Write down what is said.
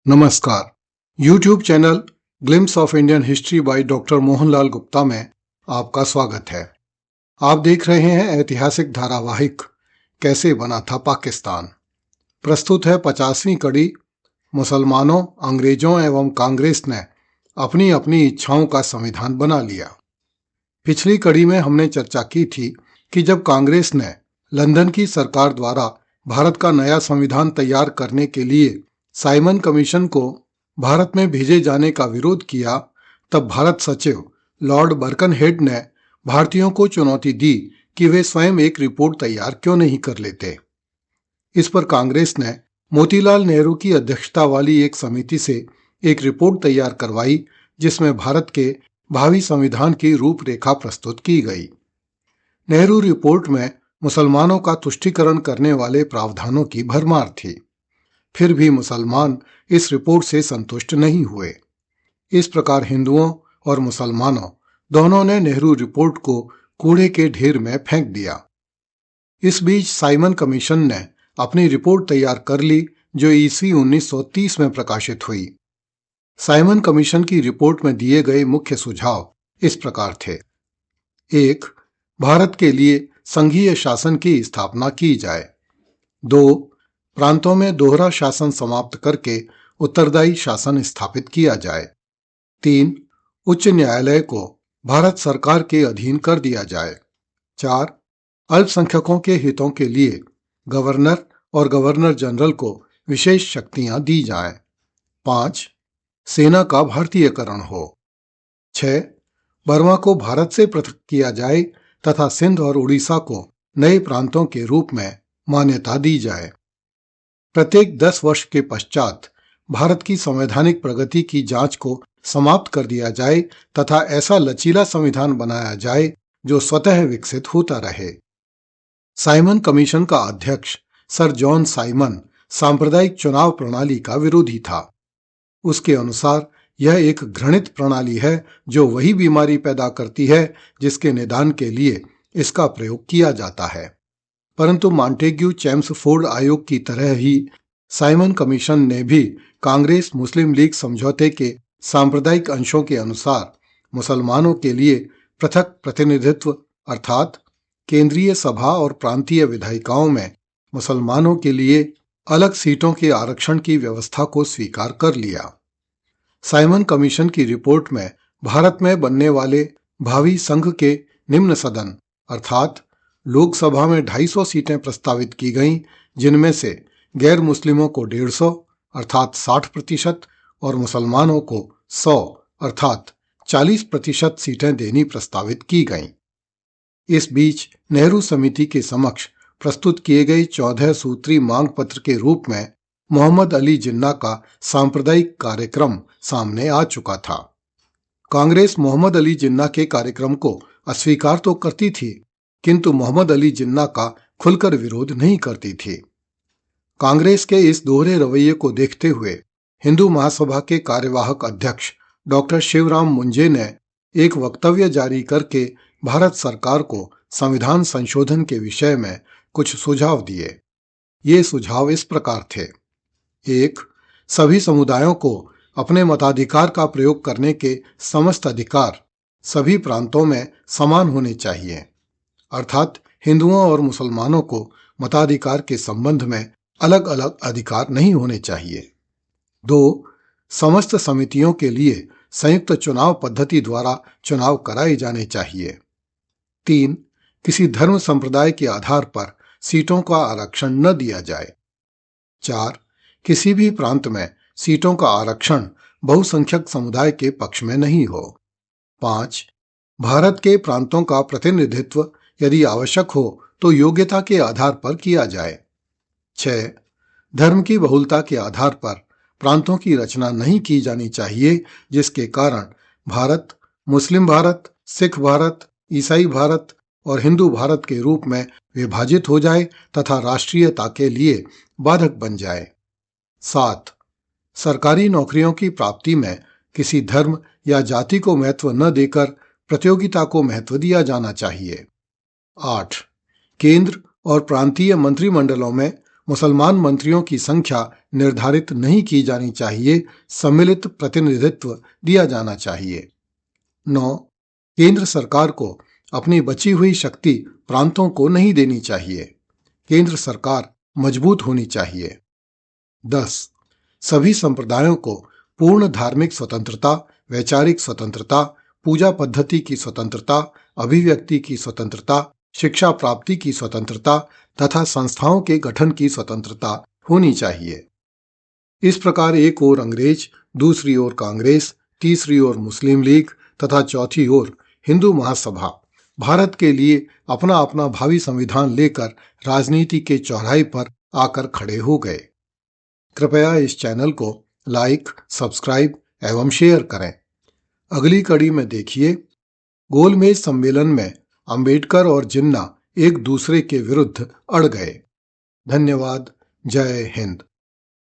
नमस्कार। YouTube channel glimpse of Indian history by doctor Mohanlal Gupta में आपका स्वागत है। आप देख रहे हैं ऐतिहासिक धारावाहिक कैसे बना था पाकिस्तान। प्रस्तुत है 50वीं कड़ी। मुसलमानों, अंग्रेजों एवं कांग्रेस ने अपनी अपनी इच्छाओं का संविधान बना लिया। पिछली कड़ी में हमने चर्चा की थी कि जब कांग्रेस ने लंदन की सरकार द्वारा भारत का नया संविधान तैयार करने के लिए साइमन कमीशन को भारत में भेजे जाने का विरोध किया, तब भारत सचिव लॉर्ड बर्कनहेड ने भारतीयों को चुनौती दी कि वे स्वयं एक रिपोर्ट तैयार क्यों नहीं कर लेते। इस पर कांग्रेस ने मोतीलाल नेहरू की अध्यक्षता वाली एक समिति से एक रिपोर्ट तैयार करवाई, जिसमें भारत के भावी संविधान की रूपरेखा प्रस्तुत की गई। नेहरू रिपोर्ट में मुसलमानों का तुष्टीकरण करने वाले प्रावधानों की भरमार थी। फिर भी मुसलमान इस रिपोर्ट से संतुष्ट नहीं हुए। इस प्रकार हिंदुओं और मुसलमानों दोनों ने नेहरू रिपोर्ट को कूड़े के ढेर में फेंक दिया। इस बीच साइमन कमीशन ने अपनी रिपोर्ट तैयार कर ली, जो ईस्वी 1930 में प्रकाशित हुई। साइमन कमीशन की रिपोर्ट में दिए गए मुख्य सुझाव इस प्रकार थे। 1. भारत के लिए संघीय शासन की स्थापना की जाए। 2. प्रांतों में दोहरा शासन समाप्त करके उत्तरदायी शासन स्थापित किया जाए। 3. उच्च न्यायालय को भारत सरकार के अधीन कर दिया जाए। 4. अल्पसंख्यकों के हितों के लिए गवर्नर और गवर्नर जनरल को विशेष शक्तियां दी जाएं। 5. सेना का भारतीयकरण हो। 6. बर्मा को भारत से पृथक किया जाए तथा सिंध और उड़ीसा को नए प्रांतों के रूप में मान्यता दी जाए। प्रत्येक 10 वर्ष के पश्चात भारत की संवैधानिक प्रगति की जांच को समाप्त कर दिया जाए तथा ऐसा लचीला संविधान बनाया जाए जो स्वतः विकसित होता रहे। साइमन कमीशन का अध्यक्ष सर जॉन साइमन सांप्रदायिक चुनाव प्रणाली का विरोधी था। उसके अनुसार यह एक घृणित प्रणाली है जो वही बीमारी पैदा करती है जिसके निदान के लिए इसका प्रयोग किया जाता है। परंतु मॉन्टेग्यू चैम्सफोर्ड आयोग की तरह ही साइमन कमीशन ने भी कांग्रेस मुस्लिम लीग समझौते के सांप्रदायिक अंशों के अनुसार मुसलमानों के लिए पृथक प्रतिनिधित्व अर्थात केंद्रीय सभा और प्रांतीय विधायिकाओं में मुसलमानों के लिए अलग सीटों के आरक्षण की व्यवस्था को स्वीकार कर लिया। साइमन कमीशन की रिपोर्ट में भारत में बनने वाले भावी संघ के निम्न सदन अर्थात लोकसभा में 250 सीटें प्रस्तावित की गईं, जिनमें से गैर मुस्लिमों को 150 अर्थात 60% और मुसलमानों को 100 अर्थात 40% सीटें देनी प्रस्तावित की गईं। इस बीच नेहरू समिति के समक्ष प्रस्तुत किए गए 14 सूत्री मांग पत्र के रूप में मोहम्मद अली जिन्ना का सांप्रदायिक कार्यक्रम सामने आ चुका था। कांग्रेस मोहम्मद अली जिन्ना के कार्यक्रम को अस्वीकार तो करती थी, किंतु मोहम्मद अली जिन्ना का खुलकर विरोध नहीं करती थी। कांग्रेस के इस दोहरे रवैये को देखते हुए हिंदू महासभा के कार्यवाहक अध्यक्ष डॉक्टर शिवराम मुंजे ने एक वक्तव्य जारी करके भारत सरकार को संविधान संशोधन के विषय में कुछ सुझाव दिए। ये सुझाव इस प्रकार थे। 1. सभी समुदायों को अपने मताधिकार का प्रयोग करने के समस्त अधिकार सभी प्रांतों में समान होने चाहिए, अर्थात हिंदुओं और मुसलमानों को मताधिकार के संबंध में अलग अलग अधिकार नहीं होने चाहिए। 2. समस्त समितियों के लिए संयुक्त चुनाव पद्धति द्वारा चुनाव कराए जाने चाहिए। 3. किसी धर्म संप्रदाय के आधार पर सीटों का आरक्षण न दिया जाए। 4. किसी भी प्रांत में सीटों का आरक्षण बहुसंख्यक समुदाय के पक्ष में नहीं हो। 5. भारत के प्रांतों का प्रतिनिधित्व यदि आवश्यक हो तो योग्यता के आधार पर किया जाए। 6. धर्म की बहुलता के आधार पर प्रांतों की रचना नहीं की जानी चाहिए, जिसके कारण भारत मुस्लिम भारत, सिख भारत, ईसाई भारत और हिंदू भारत के रूप में विभाजित हो जाए तथा राष्ट्रीयता के लिए बाधक बन जाए। 7. सरकारी नौकरियों की प्राप्ति में किसी धर्म या जाति को महत्व न देकर प्रतियोगिता को महत्व दिया जाना चाहिए। 8. केंद्र और प्रांतीय मंत्रिमंडलों में मुसलमान मंत्रियों की संख्या निर्धारित नहीं की जानी चाहिए, सम्मिलित प्रतिनिधित्व दिया जाना चाहिए। 9. केंद्र सरकार को अपनी बची हुई शक्ति प्रांतों को नहीं देनी चाहिए। केंद्र सरकार मजबूत होनी चाहिए। 10. सभी संप्रदायों को पूर्ण धार्मिक स्वतंत्रता, वैचारिक स्वतंत्रता, पूजा पद्धति की स्वतंत्रता, अभिव्यक्ति की स्वतंत्रता, शिक्षा प्राप्ति की स्वतंत्रता तथा संस्थाओं के गठन की स्वतंत्रता होनी चाहिए। इस प्रकार एक ओर अंग्रेज, दूसरी ओर कांग्रेस, तीसरी ओर मुस्लिम लीग तथा चौथी ओर हिंदू महासभा भारत के लिए अपना अपना भावी संविधान लेकर राजनीति के चौराहे पर आकर खड़े हो गए। कृपया इस चैनल को लाइक, सब्सक्राइब एवं शेयर करें। अगली कड़ी में देखिए, गोलमेज सम्मेलन में अंबेडकर और जिन्ना एक दूसरे के विरुद्ध अड़ गए। धन्यवाद। जय हिंद।